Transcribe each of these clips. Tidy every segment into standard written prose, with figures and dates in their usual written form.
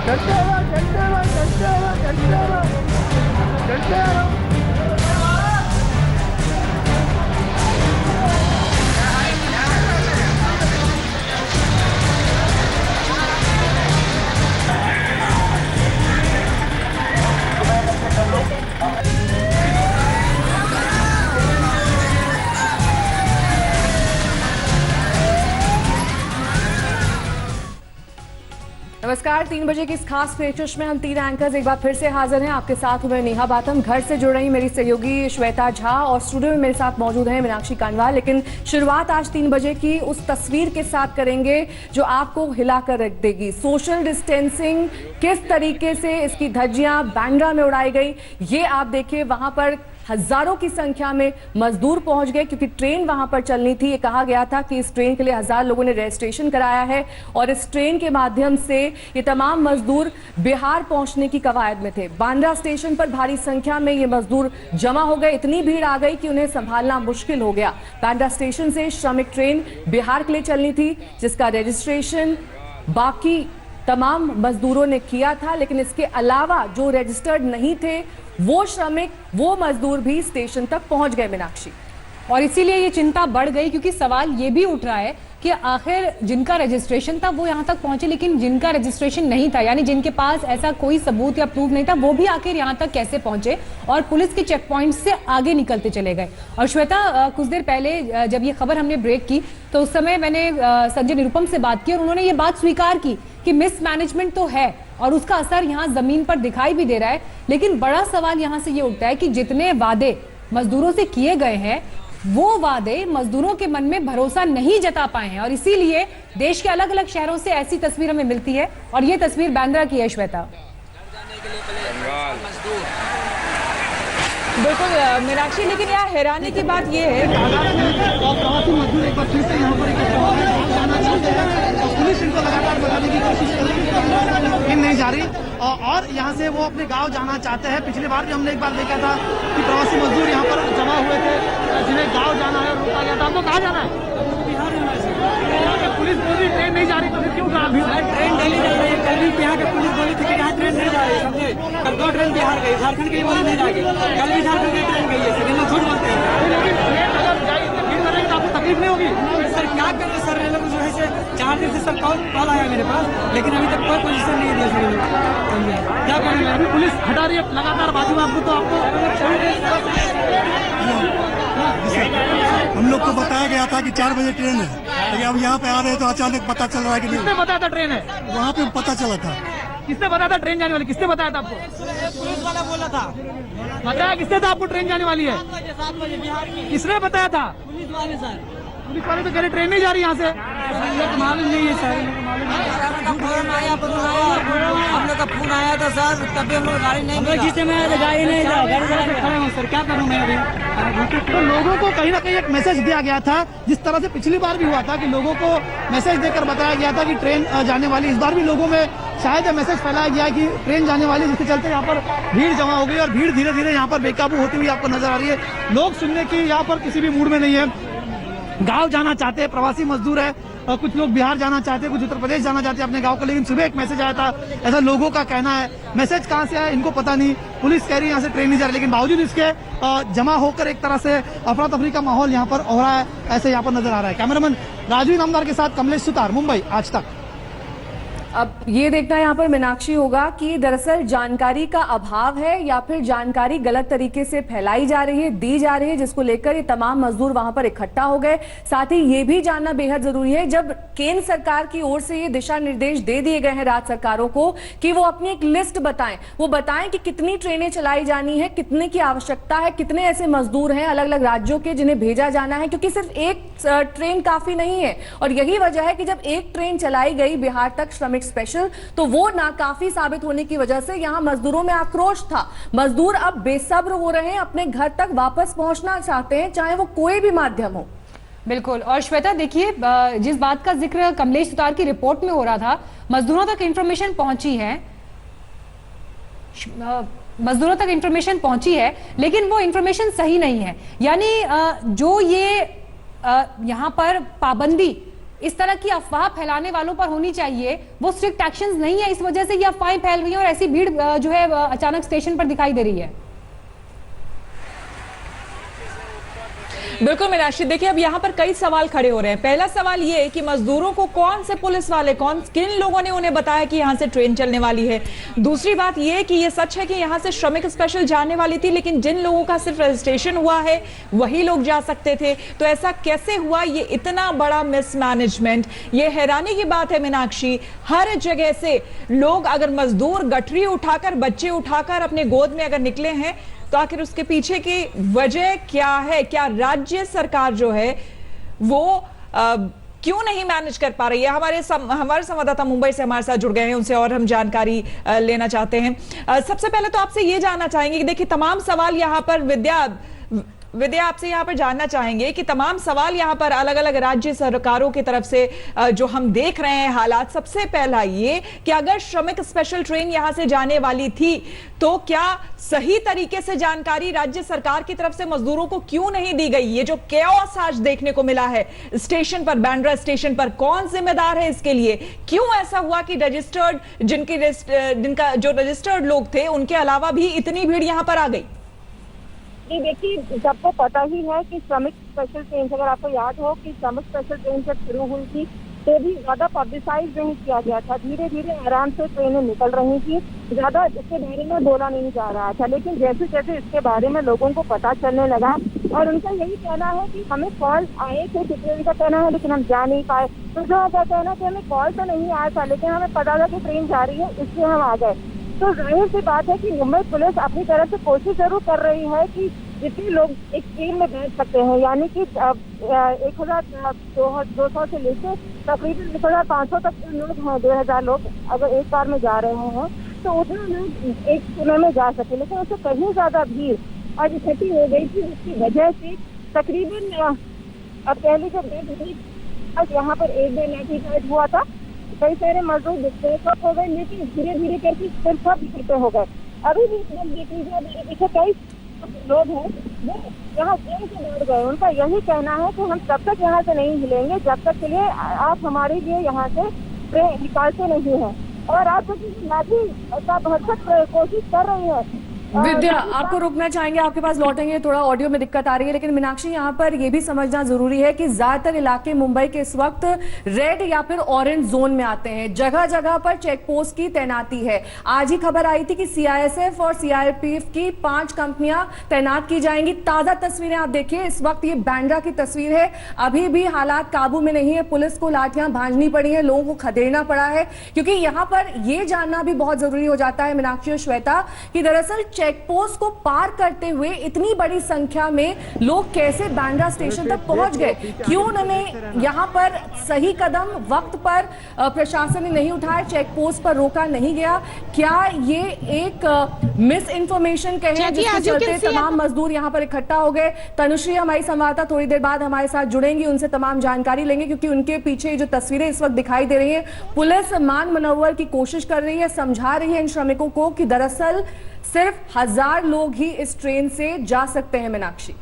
चलते रहो, चलते रहो, चलते रहो, चलते रहो, चलते रहो। नमस्कार, 3 बजे की इस खास पेशकश में हम 3 एंकर्स एक बार फिर से हाजिर हैं। आपके साथ हूं मैं नेहा बातम। घर से जुड़ रही मेरी सहयोगी श्वेता झा और स्टूडियो में मेरे साथ मौजूद हैं मीनाक्षी कांडवाल। लेकिन शुरुआत आज 3 बजे की उस तस्वीर के साथ करेंगे जो आपको हिलाकर रख देगी। सोशल डिस्टेंसिंग किस तरीके से इसकी धज्जियां बांद्रा में उड़ाई गई, ये आप देखिए। वहां पर हजारों की संख्या में मजदूर पहुंच गए क्योंकि ट्रेन वहां पर चलनी थी। ये कहा गया था कि इस ट्रेन के लिए 1000 लोगों ने रजिस्ट्रेशन कराया है और इस ट्रेन के माध्यम से ये तमाम मजदूर बिहार पहुंचने की कवायद में थे। बांद्रा स्टेशन पर भारी संख्या में ये मजदूर जमा हो गए। इतनी भीड़ आ गई कि उन्हें संभालना मुश्किल हो गया। बांद्रा स्टेशन से श्रमिक ट्रेन बिहार के लिए चलनी थी जिसका रजिस्ट्रेशन बाकी तमाम मजदूरों ने किया था, लेकिन इसके अलावा जो रजिस्टर्ड नहीं थे वो श्रमिक, वो मजदूर भी स्टेशन तक पहुंच गए मीनाक्षी। और इसीलिए ये चिंता बढ़ गई क्योंकि सवाल ये भी उठ रहा है कि आखिर जिनका रजिस्ट्रेशन था वो यहाँ तक पहुंचे, लेकिन जिनका रजिस्ट्रेशन नहीं था यानी जिनके पास ऐसा कोई सबूत या प्रूफ नहीं था वो भी आखिर यहाँ तक कैसे पहुंचे और पुलिस के चेक पॉइंट से आगे निकलते चले गए। और श्वेता, कुछ देर पहले जब ये खबर हमने ब्रेक की तो उस समय मैंने संजय निरुपम से बात की और उन्होंने ये बात स्वीकार की कि मिसमैनेजमेंट तो है और उसका असर यहाँ जमीन पर दिखाई भी दे रहा है। लेकिन बड़ा सवाल यहाँ से ये उठता है कि जितने वादे मजदूरों से किए गए हैं वो वादे मजदूरों के मन में भरोसा नहीं जता पाए हैं और इसीलिए देश के अलग अलग शहरों से ऐसी तस्वीर हमें मिलती है और ये तस्वीर बांद्रा की है श्वेता। बिल्कुल मीनाक्षी, लेकिन यहाँ हैरानी की बात ये है मजदूर एक बार फिर से यहाँ पर पुलिस इनको लगातार बताने की कोशिश कर रही है, नहीं जा रही और यहाँ से वो अपने गांव जाना चाहते हैं। पिछली बार भी हमने एक बार देखा था कि प्रवासी मजदूर यहाँ पर जमा हुए थे जिन्हें गांव जाना है, रोका गया था। आपको कहाँ जाना है? बिहार जाना है। पुलिस बोली ट्रेन नहीं जा रही तो फिर क्यों ट्रेन डेली जा रही है? कल भी यहाँ के पुलिस बोली थी कि यहाँ ट्रेन नहीं जा रही है, समझे? कल 2 ट्रेन बिहार गई, झारखंड के लिए बोली नहीं जाएगी, कल भी झारखंड की ट्रेन गई है। सेकंड में झूठ बोलते हैं। आपको तकलीफ नहीं होगी? सर क्या करें सर, ये लोग जो है 4 दिन से सर कॉल आया मेरे पास, लेकिन अभी तक कोई पोजीशन नहीं दिया सर। क्या करेंगे? अभी पुलिस हटा रही है लगातार बाजू में आपको, तो आपको हम लोग को बताया गया था कि 4 बजे ट्रेन है, लेकिन अब यहाँ पे आ रहे हैं तो अचानक पता चल रहा है कि नहीं। किसने बताया था ट्रेन है? वहाँ पे पता चला था। किसने बताया था ट्रेन जाने वाली? किसने बताया था आपको? पुलिस वाला बोला था। बताया किसने था आपको ट्रेन जाने वाली है? 7 बजे बिहार की किसने बताया था? पुलिस वाले सर। पुलिस वाले तो कह रहे ट्रेन नहीं जा रही यहाँ से। मालूम नहीं है सर, फोन आया, हम लोग का फोन आया था सर, तभी हम लोग गाड़ी नहीं मिला। जिससे मैं गाड़ी नहीं जा खड़े हूँ सर, क्या करूँ मैं अभी? तो लोगों को कहीं ना कहीं एक मैसेज दिया गया था, जिस तरह से पिछली बार भी हुआ था कि लोगों को मैसेज देकर बताया गया था कि ट्रेन जाने वाली। इस बार भी लोगों में शायद मैसेज फैलाया गया कि ट्रेन जाने वाली, जिसके चलते यहाँ पर भीड़ जमा हो गई और भीड़ धीरे धीरे यहाँ पर बेकाबू होती हुई आपको नजर आ रही है। लोग सुनने की यहाँ पर किसी भी मूड में नहीं है। गांव जाना चाहते हैं, प्रवासी मजदूर है, और कुछ लोग बिहार जाना चाहते हैं, कुछ उत्तर प्रदेश जाना चाहते हैं अपने गांव को। लेकिन सुबह एक मैसेज आया था, ऐसा लोगों का कहना है। मैसेज कहां से आया इनको पता नहीं। पुलिस कह रही है यहाँ से ट्रेन नहीं जा रही, लेकिन बावजूद इसके जमा होकर एक तरह से अफरा तफरी का माहौल यहाँ पर हो रहा है, ऐसे यहाँ पर नजर आ रहा है। कैमरामैन राजू इनामदार के साथ कमलेश सुतार, मुंबई आज तक। अब ये देखना यहाँ पर मीनाक्षी होगा कि दरअसल जानकारी का अभाव है या फिर जानकारी गलत तरीके से फैलाई जा रही है, दी जा रही है, जिसको लेकर ये तमाम मजदूर वहां पर इकट्ठा हो गए। साथ ही ये भी जानना बेहद जरूरी है, जब केंद्र सरकार की ओर से ये दिशा निर्देश दे दिए गए हैं राज्य सरकारों को कि वो अपनी एक लिस्ट बताएं, वो बताएं कि कितनी ट्रेनें चलाई जानी है, कितने की आवश्यकता है, कितने ऐसे मजदूर हैं अलग अलग राज्यों के जिन्हें भेजा जाना है, क्योंकि सिर्फ एक ट्रेन काफी नहीं है। और यही वजह है कि जब एक ट्रेन चलाई गई बिहार तक श्रमिक स्पेशल, तो वो नाकाफी साबित होने की वजह से यहां मजदूरों में आक्रोश था। मजदूर अब बेसब्र हो रहे हैं, अपने घर तक वापस पहुंचना चाहते हैं, चाहे वो कोई भी माध्यम हो। बिल्कुल। और श्वेता देखिए, जिस बात का जिक्र कमलेश सुतार की रिपोर्ट में हो रहा था, मजदूरों तक इंफॉर्मेशन पहुंची है, मजदूरों तक इंफॉर्मेशन पहुंची है, लेकिन वो इंफॉर्मेशन सही नहीं है। यानी जो ये यहां पर पाबंदी इस तरह की अफवाह फैलाने वालों पर होनी चाहिए, वो स्ट्रिक्ट एक्शंस नहीं है। इस वजह से ये अफवाहें फैल रही हैं और ऐसी भीड़ जो है अचानक स्टेशन पर दिखाई दे रही है। बिल्कुल मीनाक्षी, देखिए अब यहाँ पर कई सवाल खड़े हो रहे हैं। पहला सवाल ये है कि मजदूरों को कौन से पुलिस वाले, किन लोगों ने उन्हें बताया कि यहाँ से ट्रेन चलने वाली है। दूसरी बात ये कि ये सच है कि यहाँ से श्रमिक स्पेशल जाने वाली थी, लेकिन जिन लोगों का सिर्फ रजिस्ट्रेशन हुआ है वही लोग जा सकते थे। तो ऐसा कैसे हुआ? ये इतना बड़ा मिसमैनेजमेंट, ये हैरानी की बात है मीनाक्षी। हर जगह से लोग, अगर मजदूर गठरी उठाकर, बच्चे उठाकर अपने गोद में अगर निकले हैं, तो आखिर उसके पीछे की वजह क्या है? क्या राज्य सरकार जो है वो क्यों नहीं मैनेज कर पा रही है? हमारे संवाददाता मुंबई से हमारे साथ जुड़ गए हैं, उनसे और हम जानकारी लेना चाहते हैं। सबसे पहले तो आपसे ये जानना चाहेंगे कि देखिए तमाम सवाल यहाँ पर विद्या आपसे यहाँ पर जानना चाहेंगे कि तमाम सवाल यहाँ पर अलग अलग राज्य सरकारों की तरफ से जो हम देख रहे हैं हालात। सबसे पहला ये कि अगर श्रमिक स्पेशल ट्रेन यहाँ से जाने वाली थी तो क्या सही तरीके से जानकारी राज्य सरकार की तरफ से मजदूरों को क्यों नहीं दी गई? ये जो केओस आज देखने को मिला है स्टेशन पर, बांद्रा स्टेशन पर, कौन जिम्मेदार है इसके लिए? क्यों ऐसा हुआ कि जिनका जो रजिस्टर्ड लोग थे उनके अलावा भी इतनी भीड़ यहाँ पर आ गई? जी देखिए, सबको पता ही है कि श्रमिक स्पेशल ट्रेन, अगर आपको याद हो कि श्रमिक स्पेशल ट्रेन जब शुरू हुई थी तो भी ज्यादा पब्लिसाइज नहीं किया गया था। धीरे धीरे आराम से ट्रेनें निकल रही थी, ज्यादा इसके बारे में बोला नहीं जा रहा था। लेकिन जैसे जैसे इसके बारे में लोगों को पता चलने लगा, और उनका यही कहना है कि हमें कॉल आए थे, ट्रेन का कहना है, लेकिन हम जा नहीं पाए। तो जो क्या कहना है कि हमें कॉल तो नहीं आया था, लेकिन हमें पता था कि ट्रेन जा रही है, इसलिए हम आ गए। तो जाहिर सी बात है कि मुंबई पुलिस अपनी तरफ से कोशिश जरूर कर रही है कि जितने लोग एक ट्रेन में बैठ सकते हैं, यानी कि 1200 से लेकर तकरीबन 1500 तक लोग हैं, 2000 लोग अगर एक बार में जा रहे हैं तो उतना लोग एक समय में जा सके। लेकिन उससे कहीं ज्यादा भीड़ आज इकट्ठी हो गई थी, जिसकी वजह से तकरीबन अब पहले जब आज यहाँ पर एक दिन लाठीचार्ज हुआ था, कई सारे मजदूर डिस्ट्रेस हो गए, लेकिन धीरे धीरे करके फिर सब इकट्ठे हो गए। अभी भी देख लीजिए, मेरे पीछे कई लोग हैं वो यहाँ ट्रेन से बैठ गए। उनका यही कहना है कि हम तब तक यहाँ से नहीं हिलेंगे जब तक के लिए आप हमारे लिए यहाँ से ट्रेन निकालते नहीं हैं, और आप लाठी का भरसक कोशिश कर रही है। विद्या, आपको रुकना चाहेंगे, आपके पास लौटेंगे, थोड़ा ऑडियो में दिक्कत आ रही है। लेकिन मीनाक्षी, यहाँ पर यह भी समझना जरूरी है कि ज्यादातर इलाके मुंबई के इस वक्त रेड या फिर ऑरेंज जोन में आते हैं। जगह जगह पर चेक पोस्ट की तैनाती है। आज ही खबर आई थी कि सीआईएसएफ और सीआरपीएफ की 5 कंपनियां तैनात की जाएंगी। ताजा तस्वीरें आप देखिए, इस वक्त ये बांद्रा की तस्वीर है। अभी भी हालात काबू में नहीं है, पुलिस को लाठियां भांजनी पड़ी है, लोगों को खदेड़ना पड़ा है। क्योंकि यहाँ पर यह जानना भी बहुत जरूरी हो जाता है मीनाक्षी और श्वेता कि दरअसल चेक पोस्ट को पार करते हुए इतनी बड़ी संख्या में लोग कैसे बांद्रा स्टेशन तक पहुंच गए? क्यों उन्होंने यहाँ पर सही कदम वक्त पर प्रशासन ने नहीं उठाया, चेक पोस्ट पर रोका नहीं गया? क्या ये एक मिस इन्फॉर्मेशन कहे जिसके चलते तमाम मजदूर यहाँ पर इकट्ठा हो गए? तनुश्री हमारी संवाददाता थोड़ी देर बाद हमारे साथ जुड़ेंगी, उनसे तमाम जानकारी लेंगे, क्योंकि उनके पीछे जो तस्वीरें इस वक्त दिखाई दे रही है, पुलिस मान मनोवर की कोशिश कर रही है, समझा रही है इन श्रमिकों को कि दरअसल सिर्फ 1000 लोग ही इस ट्रेन से जा सकते हैं। मीनाक्षी,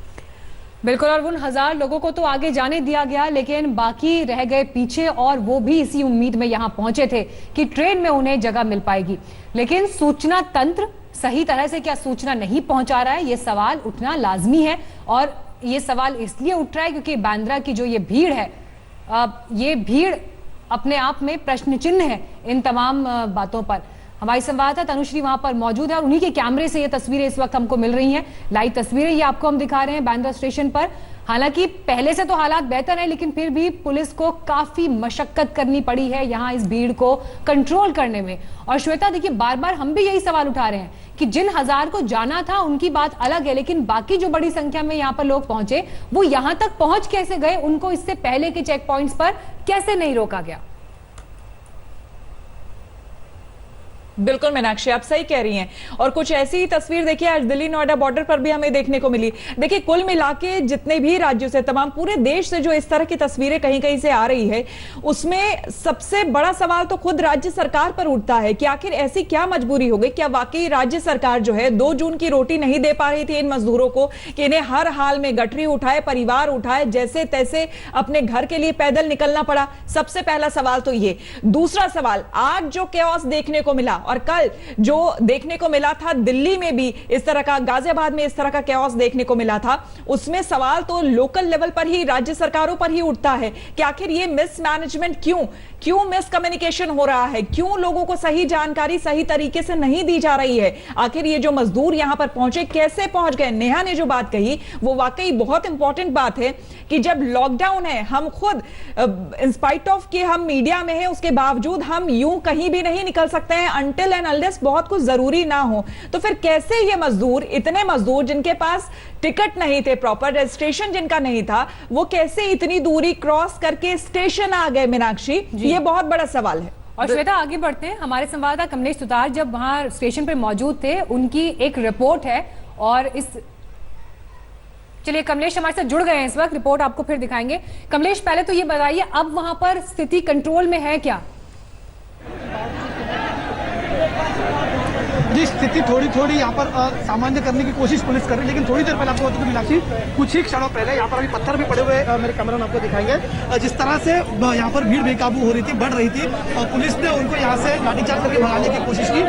बिल्कुल, और उन 1000 लोगों को तो आगे जाने दिया गया, लेकिन बाकी रह गए पीछे, और वो भी इसी उम्मीद में यहां पहुंचे थे कि ट्रेन में उन्हें जगह मिल पाएगी। लेकिन सूचना तंत्र सही तरह से क्या सूचना नहीं पहुंचा रहा है, ये सवाल उठना लाजमी है। और ये सवाल इसलिए उठ रहा है क्योंकि बांद्रा की जो ये भीड़ है, ये भीड़ अपने आप में प्रश्न चिन्ह है इन तमाम बातों पर। हमारी संवाददाता तनुश्री वहां पर मौजूद है और उन्हीं के कैमरे से ये तस्वीरें इस वक्त हमको मिल रही हैं, लाइव तस्वीरें ये आपको हम दिखा रहे हैं बांद्रा स्टेशन पर। हालांकि पहले से तो हालात बेहतर है, लेकिन फिर भी पुलिस को काफी मशक्कत करनी पड़ी है यहाँ इस भीड़ को कंट्रोल करने में। और श्वेता देखिए, बार बार हम भी यही सवाल उठा रहे हैं कि जिन 1000 को जाना था उनकी बात अलग है, लेकिन बाकी जो बड़ी संख्या में यहाँ पर लोग पहुंचे, वो यहाँ तक पहुंच कैसे गए? उनको इससे पहले के चेक पॉइंट्स पर कैसे नहीं रोका गया? बिल्कुल मीनाक्षी, आप सही कह रही हैं। और कुछ ऐसी ही तस्वीर देखिए आज दिल्ली नोएडा बॉर्डर पर भी हमें देखने को मिली। देखिए कुल मिला के जितने भी राज्यों से, तमाम पूरे देश से जो इस तरह की तस्वीरें कहीं कहीं से आ रही है, उसमें सबसे बड़ा सवाल तो खुद राज्य सरकार पर उठता है कि आखिर ऐसी क्या मजबूरी हो गई। क्या वाकई राज्य सरकार जो है 2 जून की रोटी नहीं दे पा रही थी इन मजदूरों को कि इन्हें हर हाल में गठरी उठाए, परिवार उठाए, जैसे तैसे अपने घर के लिए पैदल निकलना पड़ा? सबसे पहला सवाल तो ये। दूसरा सवाल, आज जो कैओस देखने को मिला और कल जो देखने को मिला था दिल्ली में भी इस तरह का, गाजियाबाद में इस तरह का कैओस देखने को मिला था, उसमें सवाल तो लोकल लेवल पर ही, राज्य सरकारों पर ही उठता है कि आखिर ये मिसमैनेजमेंट क्यों मिसकम्युनिकेशन हो रहा है, क्यों लोगों को सही जानकारी सही तरीके से नहीं दी जा रही है। आखिर ये जो मजदूर यहां पर पहुंचे, कैसे पहुंच गए? नेहा ने जो बात कही वो वाकई बहुत इंपॉर्टेंट बात है कि जब लॉकडाउन है, हम खुद इंस्पाइट ऑफ कि हम मीडिया में हैं, उसके बावजूद हम यूं कहीं भी नहीं निकल सकते हैं अनटिल एंड अनलेस बहुत कुछ जरूरी ना हो। तो फिर कैसे ये मजदूर, इतने मजदूर जिनके पास टिकट नहीं थे, प्रॉपर रजिस्ट्रेशन जिनका नहीं था, वो कैसे इतनी दूरी क्रॉस करके स्टेशन आ गए? मीनाक्षी, ये बहुत बड़ा सवाल है। और श्वेता, आगे बढ़ते हैं। हमारे संवाददाता कमलेश सुतार जब वहां स्टेशन पर मौजूद थे, उनकी एक रिपोर्ट है और चलिए कमलेश हमारे साथ जुड़ गए हैं इस वक्त, रिपोर्ट आपको फिर दिखाएंगे। कमलेश, पहले तो ये बताइए, अब वहां पर स्थिति कंट्रोल में है क्या? जी, स्थिति थोड़ी थोड़ी यहाँ पर सामान्य करने की कोशिश पुलिस कर रही है, लेकिन थोड़ी देर पहले आपको बता दूं मीनाक्षी, कुछ ही क्षणों पहले यहाँ पर अभी पत्थर भी पड़े हुए मेरे कैमरा आपको दिखाएंगे। जिस तरह से यहाँ पर भीड़ बेकाबू हो रही थी, बढ़ रही थी, पुलिस ने उनको यहाँ से लाठीचार्ज करके भगाने की कोशिश की,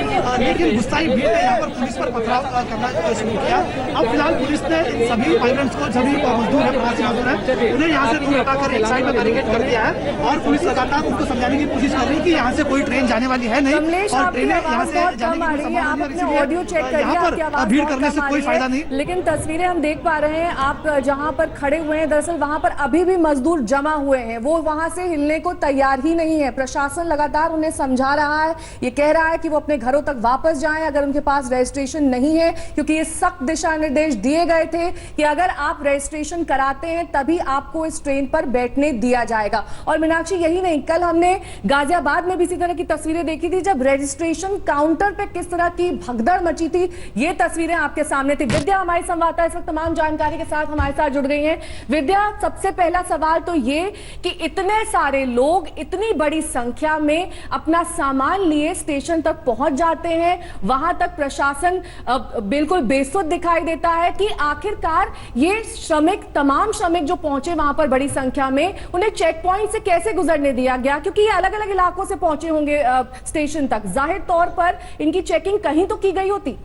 लेकिन गुस्साई भीड़ ने यहाँ पर पुलिस पर पथराव करना शुरू किया। अब फिलहाल पुलिस ने इन सभी माइग्रेंट्स को, सभी मजदूर है, प्रवासी मजदूर है, उन्हें यहाँ से दूर हटाकर एक साइड में बैरिकेड कर दिया है और पुलिस लगातार उनको समझाने की कोशिश कर रही है कि यहाँ से कोई ट्रेन जाने वाली है नहीं और ट्रेनें यहाँ से जाने की ऑडियो चेक करिए, आपकी आवाज भीड़ बहुत करने से कम आ कोई रही फायदा है। नहीं। लेकिन तस्वीरें हम देख पा रहे हैं, आप जहां पर खड़े हुए हैं, दरअसल वहां पर अभी भी मजदूर जमा हुए हैं, वो वहां से हिलने को तैयार ही नहीं है। प्रशासन लगातार उन्हें समझा रहा है, ये कह रहा है कि वो अपने घरों तक वापस जाएं अगर उनके पास रजिस्ट्रेशन नहीं है, क्योंकि ये सख्त दिशा निर्देश दिए गए थे कि अगर आप रजिस्ट्रेशन कराते हैं तभी आपको इस ट्रेन पर बैठने दिया जाएगा। और मीनाक्षी, यही नहीं, कल हमने गाजियाबाद में भी इसी तरह की तस्वीरें देखी थी, जब रजिस्ट्रेशन काउंटर पे किस तरह की भगदड़ मची थी, ये तस्वीरें आपके सामने थी। विद्या हमारी संवाददाता इस वक्त तमाम जानकारी के साथ हमारे साथ जुड़ गई हैं। विद्या, सबसे पहला सवाल तो ये कि इतने सारे लोग इतनी बड़ी संख्या में अपना सामान लिए स्टेशन तक पहुंच जाते हैं, वहां तक प्रशासन बिल्कुल बेसुध दिखाई देता है कि आखिरकार ये श्रमिक, तमाम श्रमिक जो पहुंचे वहां पर बड़ी संख्या में, उन्हें चेक पॉइंट से कैसे गुजरने दिया गया? क्योंकि ये अलग अलग इलाकों से पहुंचे होंगे स्टेशन तक, जाहिर तौर पर इनकी चेकिंग कहीं तो की गई होती।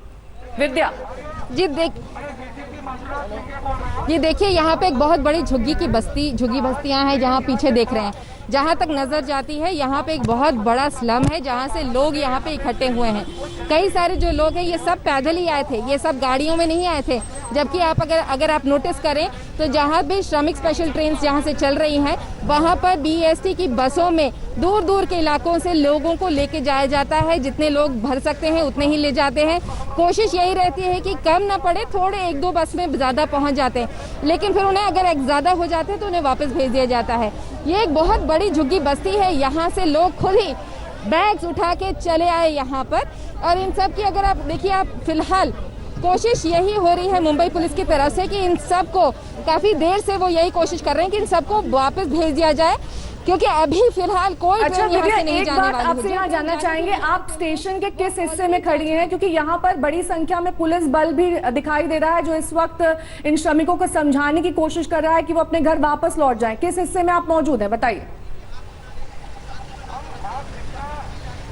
विद्या जी देखिए, यहाँ पे एक बहुत बड़ी झुग्गी बस्तियां हैं जहाँ पीछे देख रहे हैं, जहाँ तक नजर जाती है यहाँ पे एक बहुत बड़ा स्लम है जहाँ से लोग यहाँ पे इकट्ठे हुए हैं। कई सारे जो लोग हैं ये सब पैदल ही आए थे, ये सब गाड़ियों में नहीं आए थे। जबकि आप अगर आप नोटिस करें तो जहाँ भी श्रमिक स्पेशल ट्रेन जहाँ से चल रही हैं वहाँ पर बीएसटी की बसों में दूर दूर के इलाकों से लोगों को लेके जाया जाता है। जितने लोग भर सकते हैं उतने ही ले जाते हैं। कोशिश यही रहती है कि कम ना पड़े, थोड़े 1-2 बस में ज़्यादा पहुँच जाते हैं, लेकिन फिर उन्हें अगर ज़्यादा हो जाते हैं तो उन्हें वापस भेज दिया जाता है। ये एक बहुत बड़ी झुग्गी बस्ती है, यहाँ से लोग खुद ही बैग्स उठा के चले आए यहाँ पर। और इन सब की अगर आप देखिए, आप फिलहाल कोशिश यही हो रही है मुंबई पुलिस की तरफ से कि इन सब को, काफी देर से वो यही कोशिश कर रहे हैं कि इन सबको वापस भेज दिया जाए, क्योंकि अभी फिलहाल कोई अच्छा, ट्रेन यहाँ से नहीं जाने वाली है। आपसे यहाँ जानना चाहेंगे, आप स्टेशन के किस हिस्से में खड़ी हैं? क्योंकि यहाँ पर बड़ी संख्या में पुलिस बल भी दिखाई दे रहा है जो इस वक्त इन श्रमिकों को समझाने की कोशिश कर रहा है कि वो अपने घर वापस लौट जाएं। किस हिस्से में आप मौजूद हैं, बताइए।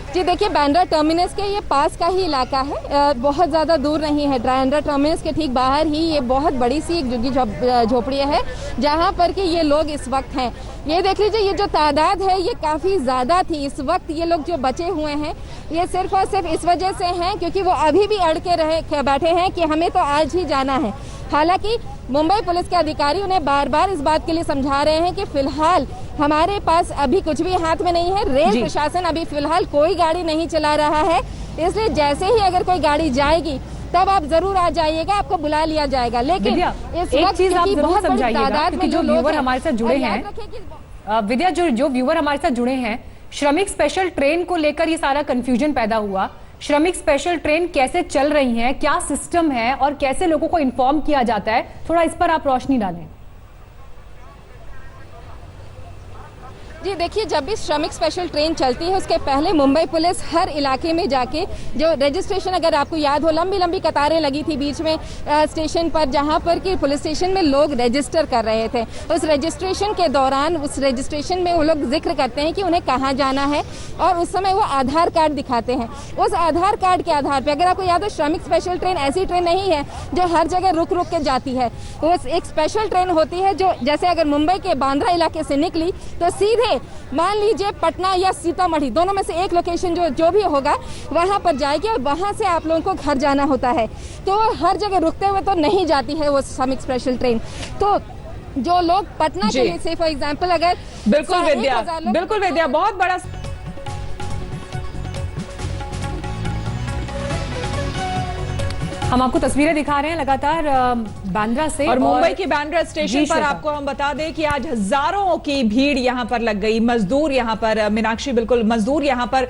जी देखिए, बांद्रा टर्मिनस के ये पास का ही इलाका है, बहुत ज़्यादा दूर नहीं है। बांद्रा टर्मिनस के ठीक बाहर ही ये बहुत बड़ी सी एक झुग्गी झोपड़ी है जहाँ पर कि ये लोग इस वक्त हैं। ये देख लीजिए, ये जो तादाद है ये काफ़ी ज़्यादा थी। इस वक्त ये लोग जो बचे हुए हैं ये सिर्फ और सिर्फ इस वजह से हैं क्योंकि वो अभी भी अड़ के बैठे हैं कि हमें तो आज ही जाना है। हालांकि मुंबई पुलिस के अधिकारी उन्हें बार बार इस बात के लिए समझा रहे हैं कि फिलहाल हमारे पास अभी कुछ भी हाथ में नहीं है। रेल प्रशासन अभी फिलहाल कोई गाड़ी नहीं चला रहा है, इसलिए जैसे ही अगर कोई गाड़ी जाएगी तब आप जरूर आ जाइएगा, आपको बुला लिया जाएगा। लेकिन इस वक्त की बहुत बड़ी तादाद में जो व्यूअर हमारे साथ जुड़े हैं, विद्या, जो व्यूअर हमारे साथ जुड़े हैं, श्रमिक स्पेशल ट्रेन को लेकर ये सारा कंफ्यूजन पैदा हुआ, श्रमिक स्पेशल ट्रेन कैसे चल रही हैं, क्या सिस्टम है और कैसे लोगों को इन्फॉर्म किया जाता है, थोड़ा इस पर आप रोशनी डालें। जी देखिए, जब भी श्रमिक स्पेशल ट्रेन चलती है उसके पहले मुंबई पुलिस हर इलाके में जाके जो रजिस्ट्रेशन, अगर आपको याद हो, लंबी लंबी कतारें लगी थी बीच में स्टेशन पर, जहां पर कि पुलिस स्टेशन में लोग रजिस्टर कर रहे थे। उस रजिस्ट्रेशन के दौरान उस रजिस्ट्रेशन में वो लोग जिक्र करते हैं कि उन्हें कहाँ जाना है और उस समय वो आधार कार्ड दिखाते हैं। उस आधार कार्ड के आधार पर, अगर आपको याद हो, श्रमिक स्पेशल ट्रेन ऐसी ट्रेन नहीं है जो हर जगह रुक रुक के जाती है। वो एक स्पेशल ट्रेन होती है जो, जैसे अगर मुंबई के बांद्रा इलाके से निकली तो सीधे मान लीजिए पटना या सीतामढ़ी, दोनों में से एक लोकेशन जो भी होगा वहां पर जाएगी और वहां से आप लोगों को घर जाना होता है। तो हर जगह रुकते हुए तो नहीं जाती है वो श्रमिक स्पेशल ट्रेन। तो जो लोग पटना के लिए, से फॉर एग्जांपल, अगर बिल्कुल विद्या, बहुत बड़ा हम आपको तस्वीरें दिखा रहे हैं लगातार बांद्रा से, और मुंबई की बांद्रा स्टेशन पर आपको हम बता दें कि आज हजारों की भीड़ यहां पर लग गई। मजदूर यहां पर, मीनाक्षी, बिल्कुल मजदूर यहां पर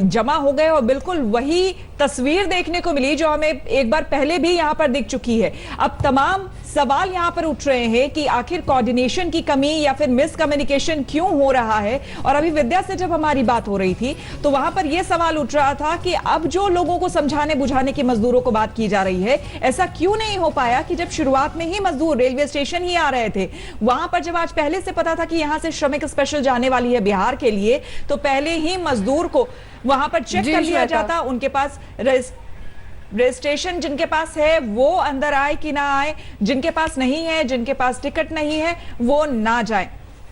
जमा हो गए और बिल्कुल वही तस्वीर देखने को मिली जो हमें एक बार पहले भी यहां पर दिख चुकी है। अब तमाम सवाल यहां पर उठ रहे हैं कि आखिर कोऑर्डिनेशन की कमी या फिर मिस कम्युनिकेशन क्यों हो रहा है। और अभी विद्या से जब हमारी बात हो रही थी तो वहां पर यह सवाल उठ रहा था कि अब जो लोगों को समझाने बुझाने की मजदूरों को बात की जा रही है, ऐसा क्यों नहीं हो पाया कि जब शुरुआत में ही मजदूर रेलवे स्टेशन ही आ रहे थे, वहां पर जब आज पहले से पता था कि यहां से श्रमिक स्पेशल जाने वाली है बिहार के लिए, तो पहले ही मजदूर को वहां पर चेक कर लिया जाता, उनके पास रजिस्ट्रेशन जिनके पास है वो अंदर आए कि ना आए, जिनके पास नहीं है, जिनके पास टिकट नहीं है, वो ना जाए।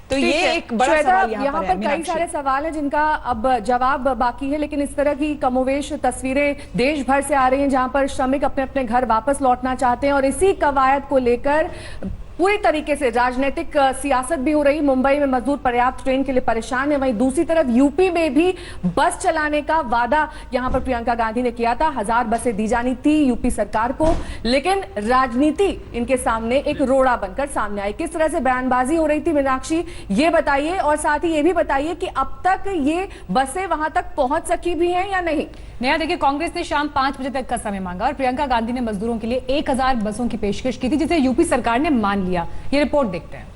तो ये एक बड़ा सवाल यहाँ पर कई सारे सवाल हैं जिनका अब जवाब बाकी है, लेकिन इस तरह की कमोवेश तस्वीरें देश भर से आ रही हैं जहां पर श्रमिक अपने अपने घर वापस लौटना चाहते हैं और इसी कवायद को लेकर पूरी तरीके से राजनीतिक सियासत भी हो रही। मुंबई में मजदूर पर्याप्त ट्रेन के लिए परेशान है, वहीं दूसरी तरफ यूपी में भी बस चलाने का वादा यहां पर प्रियंका गांधी ने किया था, 1000 बसें दी जानी थी यूपी सरकार को, लेकिन राजनीति इनके सामने एक रोड़ा बनकर सामने आई। किस तरह से बयानबाजी हो रही थी मीनाक्षी, ये बताइए, और साथ ही ये भी बताइए कि अब तक ये बसें वहां तक पहुंच सकी भी हैं या नहीं। नया देखिए, कांग्रेस ने शाम 5 बजे तक का समय मांगा और प्रियंका गांधी ने मजदूरों के लिए 1000 बसों की पेशकश की थी, जिसे यूपी सरकार ने मान लिया। ये रिपोर्ट देखते हैं।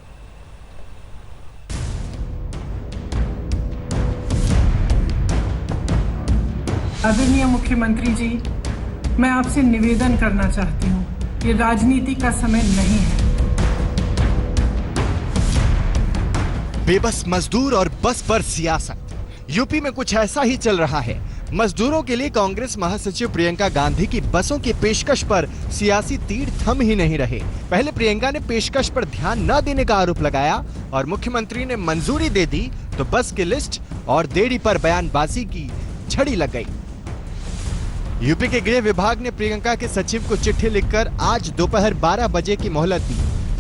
आदरणीय मुख्यमंत्री जी, मैं आपसे निवेदन करना चाहती हूँ, ये राजनीति का समय नहीं है। बेबस मजदूर और बस पर सियासत, यूपी में कुछ ऐसा ही चल रहा है। मजदूरों के लिए कांग्रेस महासचिव प्रियंका गांधी की बसों की पेशकश पर सियासी तीर थम ही नहीं रहे। पहले प्रियंका ने पेशकश पर ध्यान न देने का आरोप लगाया और मुख्यमंत्री ने मंजूरी दे दी तो बस की लिस्ट और देरी पर बयानबाजी की झड़ी लग गई। यूपी के गृह विभाग ने प्रियंका के सचिव को चिट्ठी लिखकर आज दोपहर 12 बजे की मोहलत दी।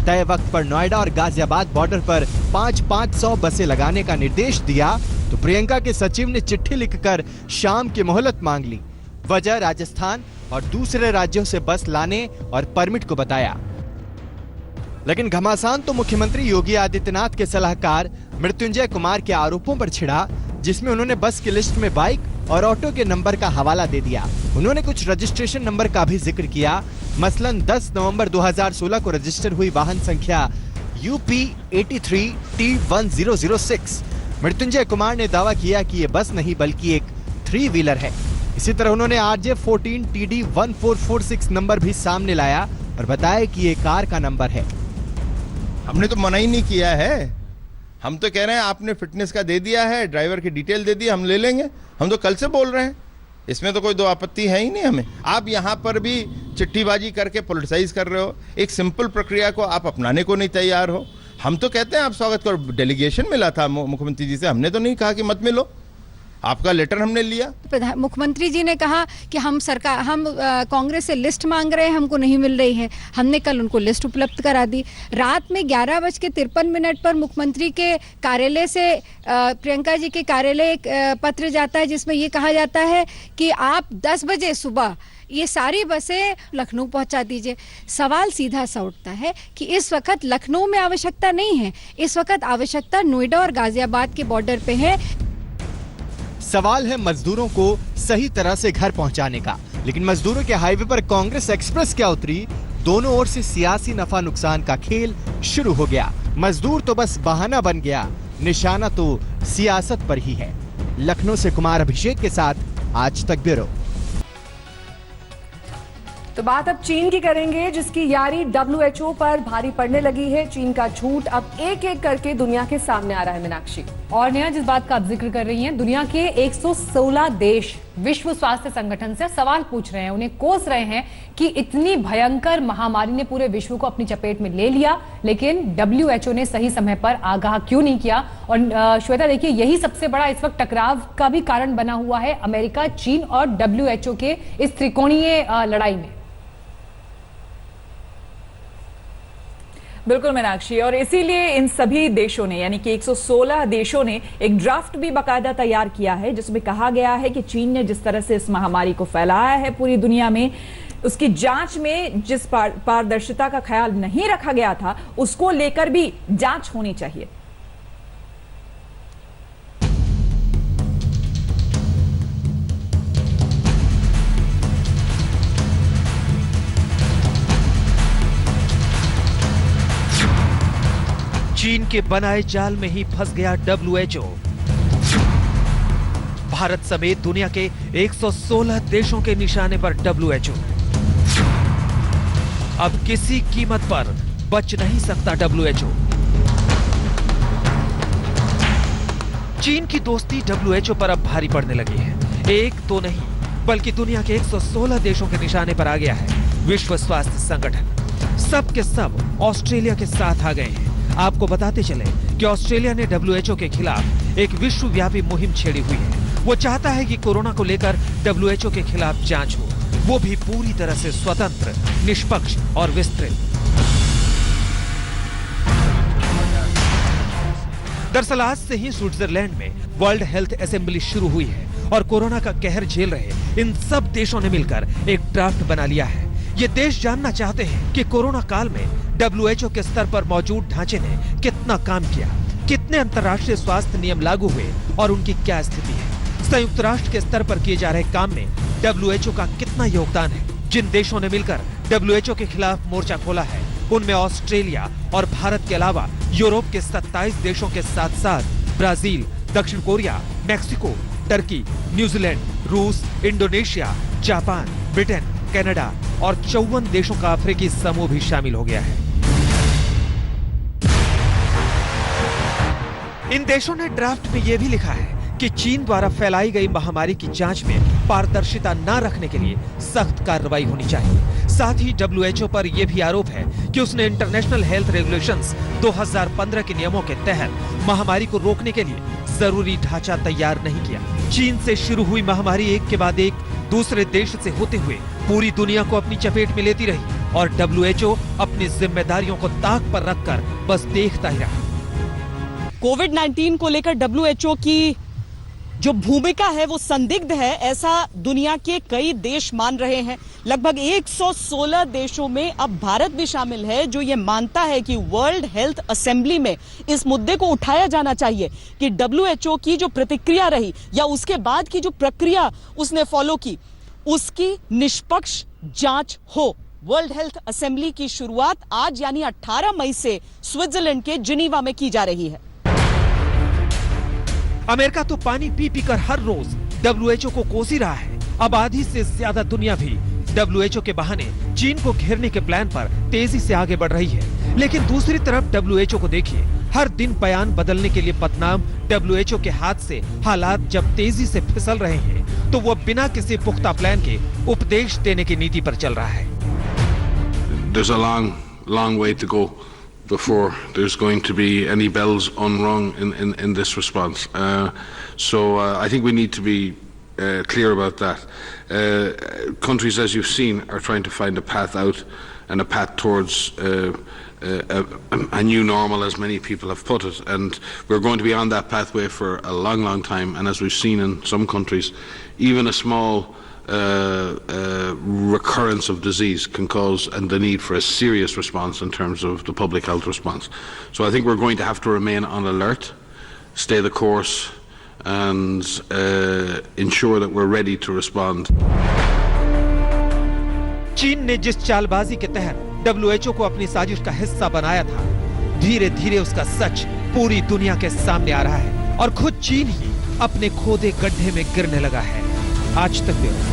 तय वक्त पर नोएडा और गाजियाबाद बॉर्डर पर 500 बसें लगाने का निर्देश दिया तो प्रियंका के सचिव ने चिट्ठी लिखकर शाम की मोहलत मांग ली। वजह राजस्थान और दूसरे राज्यों से बस लाने और परमिट को बताया। लेकिन घमासान तो मुख्यमंत्री योगी आदित्यनाथ के सलाहकार मृत्युंजय कुमार के आरोपों पर छिड़ा, जिसमें उन्होंने बस की लिस्ट में बाइक और ऑटो के नंबर का हवाला दे दिया। उन्होंने कुछ रजिस्ट्रेशन नंबर का भी जिक्र किया, मसलन 10 नवंबर 2016 को रजिस्टर हुई वाहन संख्या UP 83 T1006। मृत्युंजय कुमार ने दावा किया कि ये बस नहीं बल्कि एक 3 व्हीलर है। इसी तरह उन्होंने RJ 14 TD 1446 नंबर भी सामने लाया और बताया कि ये कार का नंबर है। हमने तो मना ही नहीं किया है, हम तो कह रहे हैं आपने फिटनेस का दे दिया है, ड्राइवर की डिटेल दे दी, हम ले लेंगे। हम तो कल से बोल रहे हैं, इसमें तो कोई दो आपत्ति है ही नहीं हमें। आप यहाँ पर भी चिट्ठीबाजी करके पॉलिटिसाइज कर रहे हो, एक सिंपल प्रक्रिया को आप अपनाने को नहीं तैयार हो। हम तो कहते हैं आप स्वागत करो, डेलीगेशन मिला था मुख्यमंत्री जी से, हमने तो नहीं कहा कि मत मिलो, आपका लेटर हमने लिया। मुख्यमंत्री जी ने कहा कि हम कांग्रेस से लिस्ट मांग रहे हैं, हमको नहीं मिल रही है। हमने कल उनको लिस्ट उपलब्ध करा दी। रात में 11:53 पर मुख्यमंत्री के कार्यालय से प्रियंका जी के कार्यालय एक पत्र जाता है जिसमें ये कहा जाता है कि आप 10 बजे सुबह ये सारी बसें लखनऊ पहुंचा दीजिए। सवाल सीधा सा उठता है कि इस वक्त लखनऊ में आवश्यकता नहीं है, इस वक्त आवश्यकता नोएडा और गाजियाबाद के बॉर्डर पे है। सवाल है मजदूरों को सही तरह से घर पहुंचाने का। लेकिन मजदूरों के हाईवे पर कांग्रेस एक्सप्रेस क्या उतरी, दोनों ओर से सियासी नफा नुकसान का खेल शुरू हो गया। मजदूर तो बस बहाना बन गया, निशाना तो सियासत पर ही है। लखनऊ से कुमार अभिषेक के साथ आज तक ब्यूरो। तो बात अब चीन की करेंगे, जिसकी यारी WHO पर भारी पड़ने लगी है। चीन का झूठ अब एक एक करके दुनिया के सामने आ रहा है। मीनाक्षी और नेहा, जिस बात का आप जिक्र कर रही हैं, दुनिया के 116 देश विश्व स्वास्थ्य संगठन से सवाल पूछ रहे हैं, उन्हें कोस रहे हैं कि इतनी भयंकर महामारी ने पूरे विश्व को अपनी चपेट में ले लिया, लेकिन WHO ने सही समय पर आगाह क्यों नहीं किया। और श्वेता देखिए, यही सबसे बड़ा इस वक्त टकराव का भी कारण बना हुआ है अमेरिका, चीन और WHO के इस त्रिकोणीय लड़ाई में। बिल्कुल मीनाक्षी, और इसीलिए इन सभी देशों ने यानी कि 116 देशों ने एक ड्राफ्ट भी बाकायदा तैयार किया है, जिसमें कहा गया है कि चीन ने जिस तरह से इस महामारी को फैलाया है पूरी दुनिया में, उसकी जांच में जिस पारदर्शिता का ख्याल नहीं रखा गया था, उसको लेकर भी जांच होनी चाहिए। चीन के बनाए जाल में ही फंस गया WHO। भारत समेत दुनिया के 116 देशों के निशाने पर WHO। अब किसी कीमत पर बच नहीं सकता WHO। चीन की दोस्ती WHO पर अब भारी पड़ने लगी है। एक तो नहीं बल्कि दुनिया के 116 देशों के निशाने पर आ गया है विश्व स्वास्थ्य संगठन। सब के सब ऑस्ट्रेलिया के साथ आ गए हैं। आपको बताते चले कि ऑस्ट्रेलिया ने WHO के खिलाफ एक विश्वव्यापी मुहिम छेड़ी हुई है। वो चाहता है कि कोरोना को लेकर WHO के खिलाफ जांच हो, वो भी पूरी तरह से स्वतंत्र, निष्पक्ष और विस्तृत। दरअसल आज से ही स्विट्जरलैंड में वर्ल्ड हेल्थ असेंबली शुरू हुई है और कोरोना का कहर झेल रहे इन सब देशों ने मिलकर एक ड्राफ्ट बना लिया है। ये देश जानना चाहते हैं कि कोरोना काल में WHO के स्तर पर मौजूद ढांचे ने कितना काम किया, कितने अंतर्राष्ट्रीय स्वास्थ्य नियम लागू हुए और उनकी क्या स्थिति है। संयुक्त राष्ट्र के स्तर पर किए जा रहे काम में WHO का कितना योगदान है। जिन देशों ने मिलकर WHO के खिलाफ मोर्चा खोला है, उनमें ऑस्ट्रेलिया और भारत के अलावा यूरोप के 27 देशों के साथ साथ ब्राजील, दक्षिण कोरिया, मैक्सिको, टर्की, न्यूजीलैंड, रूस, इंडोनेशिया, जापान, ब्रिटेन, कनाडा और 54 देशों का अफ्रीकी समूह भी शामिल हो गया है। इन देशों ने ड्राफ्ट में यह भी लिखा है कि चीन द्वारा फैलाई गई महामारी की जांच में पारदर्शिता न रखने के लिए सख्त कार्रवाई होनी चाहिए। साथ ही WHO पर यह भी आरोप है कि उसने इंटरनेशनल हेल्थ रेगुलेशंस 2015 के नियमों के तहत महामारी को रोकने के लिए जरूरी ढांचा तैयार नहीं किया। चीन से शुरू हुई महामारी एक के बाद एक दूसरे देश से होते हुए पूरी दुनिया को अपनी चपेट में लेती रही और WHO अपनी जिम्मेदारियों को ताक पर रखकर बस देखता ही रहा। कोविड-19 को लेकर WHO की जो भूमिका है वो संदिग्ध है, ऐसा दुनिया के कई देश मान रहे हैं। लगभग 116 देशों में अब भारत भी शामिल है, जो ये मानता है कि वर्ल्ड हेल्थ असेंबली में इस मुद्दे को उठाया जाना चाहिए कि WHO की जो प्रतिक्रिया रही या उसके बाद की जो प्रक्रिया उसने फॉलो की, उसकी निष्पक्ष जांच हो। वर्ल्ड हेल्थ असेंबली की शुरुआत आज यानी 18 मई से स्विट्जरलैंड के जिनीवा में की जा रही है। अमेरिका तो पानी पी पी कर हर रोज WHO को कोस ही रहा है। अब आधी से ज्यादा दुनिया भी WHO के बहाने चीन को घेरने के प्लान पर तेजी से आगे बढ़ रही है। लेकिन दूसरी तरफ WHO को देखिए, हर दिन बयान बदलने के लिए बदनाम WHO के हाथ से हालात जब तेजी से फिसल रहे हैं, तो वो बिना किसी पुख्ता प्लान के उपदेश देने की नीति पर चल रहा है। There's a long way to go before there's going to be any bells unrung in this response. So I think we need to be clear about that. Countries, as you've seen, are trying to find a path out and a path towards a new normal, as many people have put it, and we're going to be on that pathway for a long time. And as we've seen in some countries, even a small recurrence of disease can cause and the need for a serious response in terms of the public health response. So I think we're going to have to remain on alert, stay the course, and ensure that we're ready to respond. चीन ने जिस चालबाजी के तहत WHO को अपनी साजिश का हिस्सा बनाया था, धीरे धीरे उसका सच पूरी दुनिया के सामने आ रहा है और खुद चीन ही अपने खोदे गड्ढे में गिरने लगा है। आज तक ब्यूरो।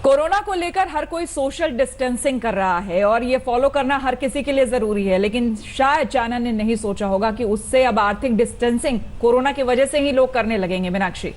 कोरोना को लेकर हर कोई सोशल डिस्टेंसिंग कर रहा है और ये फॉलो करना हर किसी के लिए जरूरी है, लेकिन शायद चाइना ने नहीं सोचा होगा कि उससे अब आर्थिक डिस्टेंसिंग कोरोना की वजह से ही लोग करने लगेंगे। मीनाक्षी,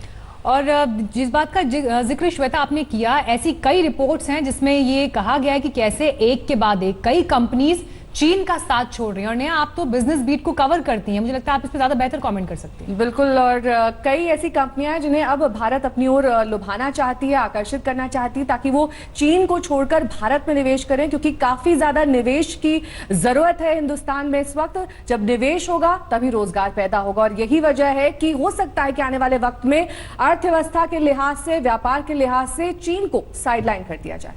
और जिस बात का जिक्र श्वेता आपने किया, ऐसी कई रिपोर्ट्स हैं जिसमें ये कहा गया है कि कैसे एक के बाद एक कई कंपनीज चीन का साथ छोड़ रही हैं। और नया आप तो बिजनेस बीट को कवर करती हैं, मुझे लगता है आप इस पर ज्यादा बेहतर कमेंट कर सकती हैं। बिल्कुल, और कई ऐसी कंपनियां हैं जिन्हें अब भारत अपनी ओर लुभाना चाहती है, आकर्षित करना चाहती है ताकि वो चीन को छोड़कर भारत में निवेश करें, क्योंकि काफी ज्यादा निवेश की जरूरत है हिंदुस्तान में इस वक्त। जब निवेश होगा तभी रोजगार पैदा होगा और यही वजह है कि हो सकता है कि आने वाले वक्त में अर्थव्यवस्था के लिहाज से, व्यापार के लिहाज से चीन को साइडलाइन कर दिया जाए।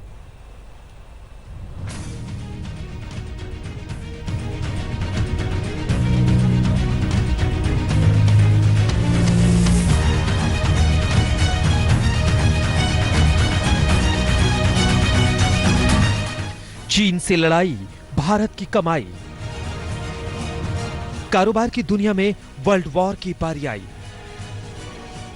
चीन से लड़ाई, भारत की कमाई। कारोबार की दुनिया में वर्ल्ड वॉर की पारी आई।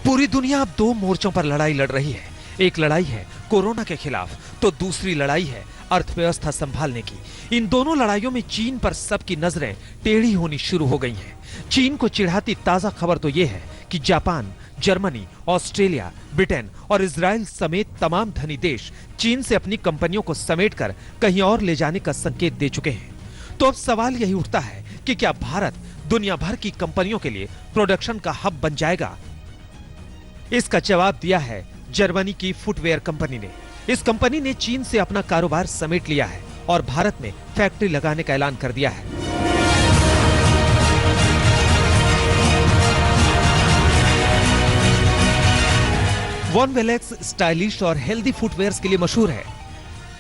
पूरी दुनिया अब दो मोर्चों पर लड़ाई लड़ रही है। एक लड़ाई है कोरोना के खिलाफ, तो दूसरी लड़ाई है अर्थव्यवस्था संभालने की। इन दोनों लड़ाइयों में चीन पर सबकी नजरें टेढ़ी होनी शुरू हो गई हैं। चीन को चिढ़ाती ताजा खबर तो यह है कि जापान, जर्मनी, ऑस्ट्रेलिया, ब्रिटेन और इजराइल समेत तमाम धनी देश चीन से अपनी कंपनियों को समेटकर कहीं और ले जाने का संकेत दे चुके हैं। तो अब सवाल यही उठता है कि क्या भारत दुनिया भर की कंपनियों के लिए प्रोडक्शन का हब बन जाएगा? इसका जवाब दिया है जर्मनी की फुटवेयर कंपनी ने। इस कंपनी ने चीन से अपना कारोबार समेट लिया है और भारत में फैक्ट्री लगाने का ऐलान कर दिया है। वॉन वेलेक्स स्टाइलिश और हेल्दी फुटवेयर्स के लिए मशहूर है।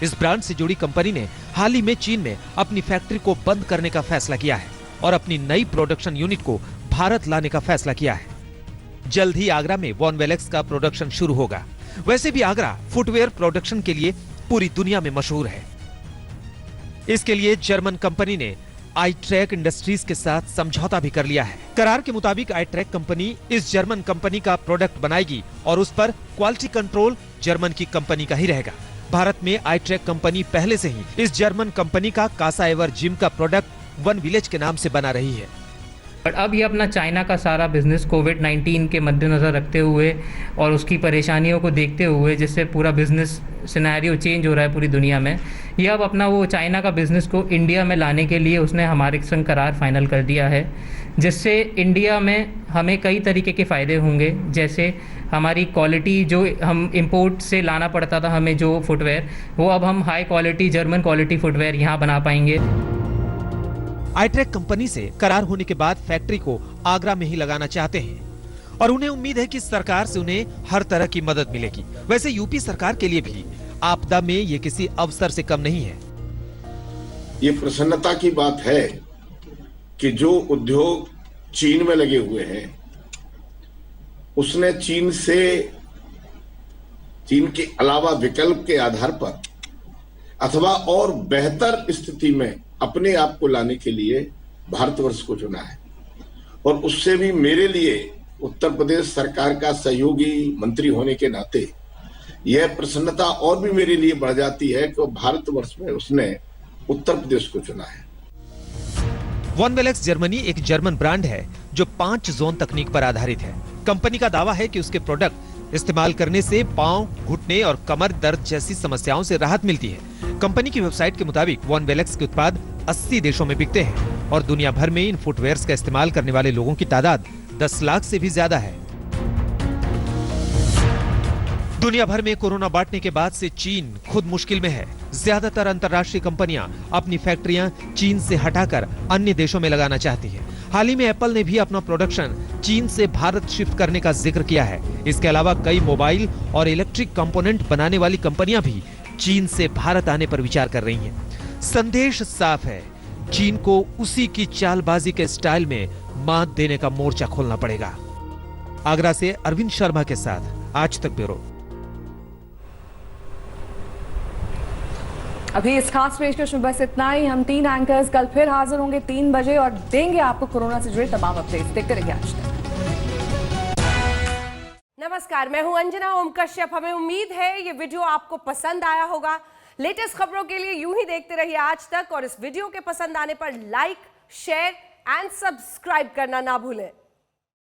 इस ब्रांड से जुड़ी कंपनी ने हाल ही में चीन में अपनी फैक्ट्री को बंद करने का फैसला किया है और अपनी नई प्रोडक्शन यूनिट को भारत लाने का फैसला किया है। जल्द ही आगरा में वॉन वेलेक्स का प्रोडक्शन शुरू होगा। वैसे भी आगरा फुटवेयर प्रोडक्शन के लिए पूरी दुनिया में मशहूर है। इसके लिए जर्मन कंपनी ने आईट्रैक इंडस्ट्रीज के साथ समझौता भी कर लिया है। करार के मुताबिक आईट्रैक कंपनी इस जर्मन कंपनी का प्रोडक्ट बनाएगी और उस पर क्वालिटी कंट्रोल जर्मन की कंपनी का ही रहेगा। भारत में आईट्रैक कंपनी पहले से ही इस जर्मन कंपनी का कासा एवर जिम का प्रोडक्ट वन विलेज के नाम से बना रही है। बट अब ये अपना चाइना का सारा बिजनेस कोविड-19 के मद्देनजर रखते हुए और उसकी परेशानियों को देखते हुए, जिससे पूरा बिजनेस सिनेरियो चेंज हो रहा है पूरी दुनिया में, ये अब अपना वो चाइना का बिजनेस को इंडिया में लाने के लिए उसने हमारे संग करार फाइनल कर दिया है, जिससे इंडिया में हमें कई तरीके के फ़ायदे होंगे। जैसे हमारी क्वालिटी जो हम इंपोर्ट से लाना पड़ता था हमें जो फुटवेयर, वो अब हम high quality German quality footwear यहाँ बना पाएंगे। आईट्रैक कंपनी से करार होने के बाद फैक्ट्री को आगरा में ही लगाना चाहते हैं और उन्हें उम्मीद है कि सरकार से उन्हें हर तरह की मदद मिलेगी। वैसे यूपी सरकार के लिए भी आपदा में ये किसी अवसर से कम नहीं है। ये प्रसन्नता की बात है कि जो उद्योग चीन में लगे हुए हैं, उसने चीन के अलावा विकल्प के आधार पर अथवा और बेहतर स्थिति में अपने आप को लाने के लिए भारतवर्ष को चुना है। और उससे भी मेरे लिए उत्तर प्रदेश सरकार का सहयोगी मंत्री होने के नाते यह प्रसन्नता और भी मेरे लिए बढ़ जाती है कि भारतवर्ष में उसने उत्तर प्रदेश को चुना है। वॉन वेलेक्स जर्मनी एक जर्मन ब्रांड है जो 5 जोन तकनीक पर आधारित है। कंपनी का दावा है कि उसके प्रोडक्ट इस्तेमाल करने से पांव, घुटने और कमर दर्द जैसी समस्याओं से राहत मिलती है। कंपनी की वेबसाइट के मुताबिक वॉन वेलेक्स के उत्पाद 80 देशों में बिकते हैं और दुनिया भर में इन फुटवेयर्स का इस्तेमाल करने वाले लोगों की तादाद 10 लाख से भी ज्यादा है। दुनिया भर में कोरोना बांटने के बाद से चीन खुद मुश्किल में है। ज्यादातर अंतर्राष्ट्रीय कंपनियां अपनी फैक्ट्रियां चीन से हटाकर अन्य देशों में लगाना चाहती हैं। हाल ही में एप्पल ने भी अपना प्रोडक्शन चीन से भारत शिफ्ट करने का जिक्र किया है। इसके अलावा कई मोबाइल और इलेक्ट्रिक कंपोनेंट बनाने वाली कंपनियां भी चीन से भारत आने पर विचार कर रही हैं। संदेश साफ है, चीन को उसी की चालबाजी के स्टाइल में मात देने का मोर्चा खोलना पड़ेगा। आगरा से अरविंद शर्मा के साथ आज तक ब्यूरो। अभी इस खास पेशकश में बस इतना ही। हम 3 एंकर्स कल फिर हाजिर होंगे 3 बजे और देंगे आपको कोरोना से जुड़े तमाम अपडेट्स। देखते रहिए आज तक। नमस्कार, मैं हूं अंजना ओम कश्यप। हमें उम्मीद है ये वीडियो आपको पसंद आया होगा। लेटेस्ट खबरों के लिए यूं ही देखते रहिए आज तक और इस वीडियो के पसंद आने पर लाइक, शेयर एंड सब्सक्राइब करना ना भूलें।